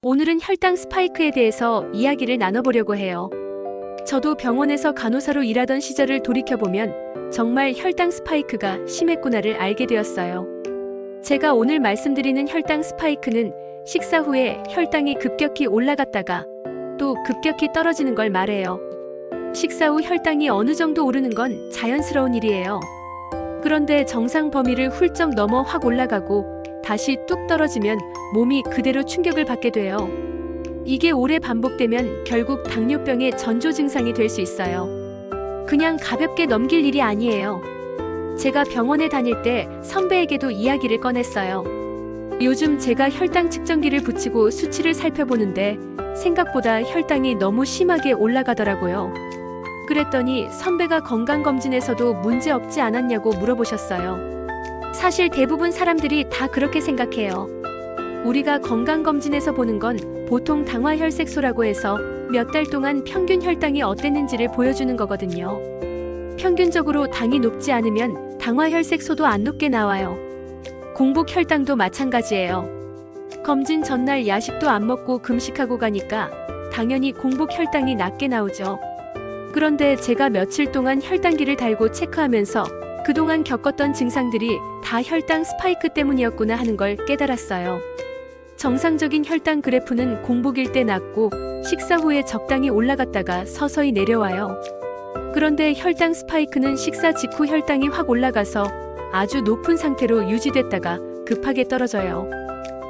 오늘은 혈당 스파이크에 대해서 이야기를 나눠보려고 해요. 저도 병원에서 간호사로 일하던 시절을 돌이켜보면 정말 혈당 스파이크가 심했구나를 알게 되었어요. 제가 오늘 말씀드리는 혈당 스파이크는 식사 후에 혈당이 급격히 올라갔다가 또 급격히 떨어지는 걸 말해요. 식사 후 혈당이 어느 정도 오르는 건 자연스러운 일이에요. 그런데 정상 범위를 훌쩍 넘어 확 올라가고 다시 뚝 떨어지면 몸이 그대로 충격을 받게 돼요. 이게 오래 반복되면 결국 당뇨병의 전조 증상이 될 수 있어요. 그냥 가볍게 넘길 일이 아니에요. 제가 병원에 다닐 때 선배에게도 이야기를 꺼냈어요. 요즘 제가 혈당 측정기를 붙이고 수치를 살펴보는데 생각보다 혈당이 너무 심하게 올라가더라고요. 그랬더니 선배가 건강검진에서도 문제 없지 않았냐고 물어보셨어요. 사실 대부분 사람들이 다 그렇게 생각해요. 우리가 건강검진에서 보는 건 보통 당화혈색소라고 해서 몇 달 동안 평균 혈당이 어땠는지를 보여주는 거거든요. 평균적으로 당이 높지 않으면 당화혈색소도 안 높게 나와요. 공복 혈당도 마찬가지예요. 검진 전날 야식도 안 먹고 금식하고 가니까 당연히 공복 혈당이 낮게 나오죠. 그런데 제가 며칠 동안 혈당기를 달고 체크하면서 그동안 겪었던 증상들이 다 혈당 스파이크 때문이었구나 하는 걸 깨달았어요. 정상적인 혈당 그래프는 공복일 때 낮고 식사 후에 적당히 올라갔다가 서서히 내려와요. 그런데 혈당 스파이크는 식사 직후 혈당이 확 올라가서 아주 높은 상태로 유지됐다가 급하게 떨어져요.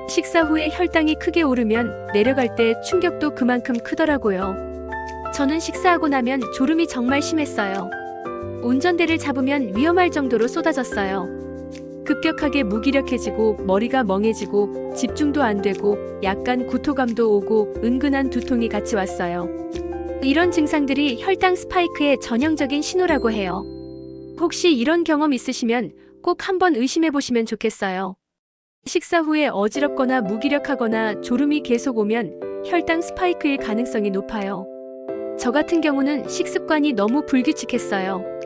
식사 후에 혈당이 크게 오르면 내려갈 때 충격도 그만큼 크더라고요. 저는 식사하고 나면 졸음이 정말 심했어요. 운전대를 잡으면 위험할 정도로 쏟아졌어요. 급격하게 무기력해지고 머리가 멍해지고 집중도 안 되고 약간 구토감도 오고 은근한 두통이 같이 왔어요. 이런 증상들이 혈당 스파이크의 전형적인 신호라고 해요. 혹시 이런 경험 있으시면 꼭 한번 의심해 보시면 좋겠어요. 식사 후에 어지럽거나 무기력하거나 졸음이 계속 오면 혈당 스파이크일 가능성이 높아요. 저 같은 경우는 식습관이 너무 불규칙했어요.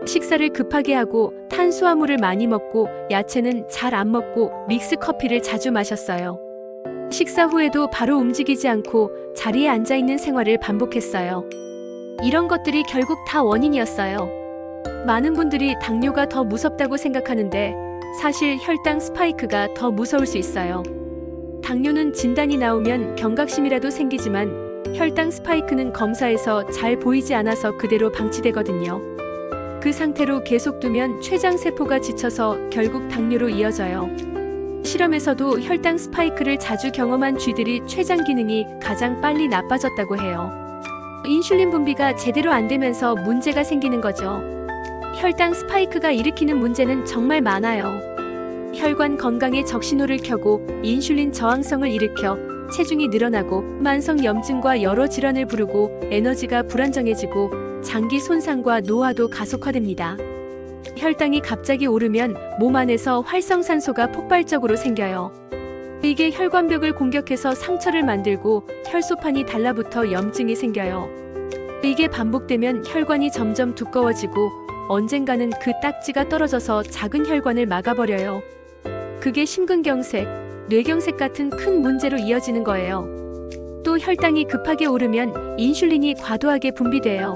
식사를 급하게 하고 탄수화물을 많이 먹고 야채는 잘 안 먹고 믹스 커피를 자주 마셨어요. 식사 후에도 바로 움직이지 않고 자리에 앉아 있는 생활을 반복했어요. 이런 것들이 결국 다 원인이었어요. 많은 분들이 당뇨가 더 무섭다고 생각하는데 사실 혈당 스파이크가 더 무서울 수 있어요. 당뇨는 진단이 나오면 경각심이라도 생기지만 혈당 스파이크는 검사에서 잘 보이지 않아서 그대로 방치되거든요. 그 상태로 계속 두면 췌장세포가 지쳐서 결국 당뇨로 이어져요. 실험에서도 혈당 스파이크를 자주 경험한 쥐들이 췌장 기능이 가장 빨리 나빠졌다고 해요. 인슐린 분비가 제대로 안 되면서 문제가 생기는 거죠. 혈당 스파이크가 일으키는 문제는 정말 많아요. 혈관 건강에 적신호를 켜고 인슐린 저항성을 일으켜 체중이 늘어나고 만성 염증과 여러 질환을 부르고 에너지가 불안정해지고 장기 손상과 노화도 가속화됩니다. 혈당이 갑자기 오르면 몸 안에서 활성산소가 폭발적으로 생겨요. 이게 혈관벽을 공격해서 상처를 만들고 혈소판이 달라붙어 염증이 생겨요. 이게 반복되면 혈관이 점점 두꺼워지고 언젠가는 그 딱지가 떨어져서 작은 혈관을 막아버려요. 그게 심근경색, 뇌경색 같은 큰 문제로 이어지는 거예요. 또 혈당이 급하게 오르면 인슐린이 과도하게 분비돼요.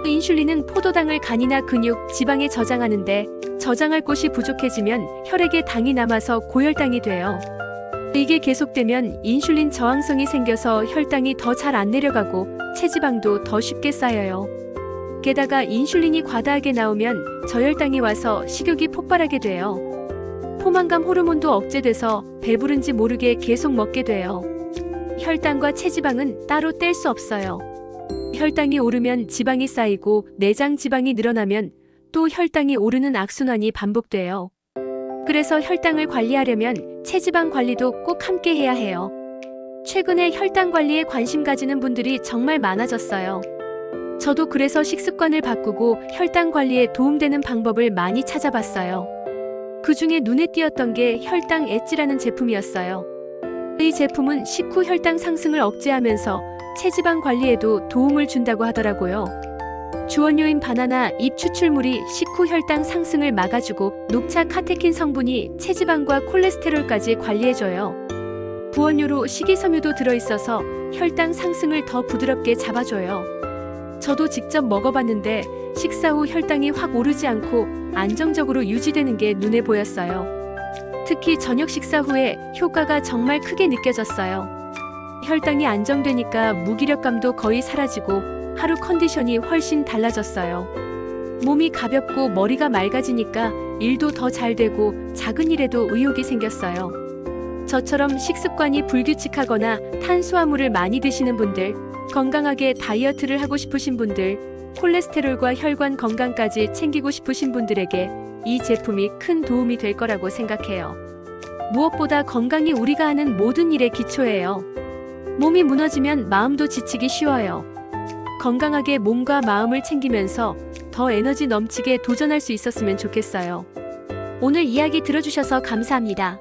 인슐린은 포도당을 간이나 근육, 지방에 저장하는데 저장할 곳이 부족해지면 혈액에 당이 남아서 고혈당이 돼요. 이게 계속되면 인슐린 저항성이 생겨서 혈당이 더 잘 안 내려가고 체지방도 더 쉽게 쌓여요. 게다가 인슐린이 과다하게 나오면 저혈당이 와서 식욕이 폭발하게 돼요. 포만감 호르몬도 억제돼서 배부른지 모르게 계속 먹게 돼요. 혈당과 체지방은 따로 뗄 수 없어요. 혈당이 오르면 지방이 쌓이고 내장 지방이 늘어나면 또 혈당이 오르는 악순환이 반복돼요. 그래서 혈당을 관리하려면 체지방 관리도 꼭 함께 해야 해요. 최근에 혈당 관리에 관심 가지는 분들이 정말 많아졌어요. 저도 그래서 식습관을 바꾸고 혈당 관리에 도움되는 방법을 많이 찾아봤어요. 그 중에 눈에 띄었던 게 혈당 엣지라는 제품이었어요. 이 제품은 식후 혈당 상승을 억제하면서 체지방 관리에도 도움을 준다고 하더라고요. 주원료인 바나나 잎 추출물이 식후 혈당 상승을 막아주고 녹차 카테킨 성분이 체지방과 콜레스테롤까지 관리해줘요. 구원료로 식이섬유도 들어있어서 혈당 상승을 더 부드럽게 잡아줘요. 저도 직접 먹어봤는데 식사 후 혈당이 확 오르지 않고 안정적으로 유지되는 게 눈에 보였어요. 특히 저녁 식사 후에 효과가 정말 크게 느껴졌어요. 혈당이 안정되니까 무기력감도 거의 사라지고 하루 컨디션이 훨씬 달라졌어요. 몸이 가볍고 머리가 맑아지니까 일도 더 잘 되고 작은 일에도 의욕이 생겼어요. 저처럼 식습관이 불규칙하거나 탄수화물을 많이 드시는 분들, 건강하게 다이어트를 하고 싶으신 분들, 콜레스테롤과 혈관 건강까지 챙기고 싶으신 분들에게 이 제품이 큰 도움이 될 거라고 생각해요. 무엇보다 건강이 우리가 하는 모든 일의 기초예요. 몸이 무너지면 마음도 지치기 쉬워요. 건강하게 몸과 마음을 챙기면서 더 에너지 넘치게 도전할 수 있었으면 좋겠어요. 오늘 이야기 들어주셔서 감사합니다.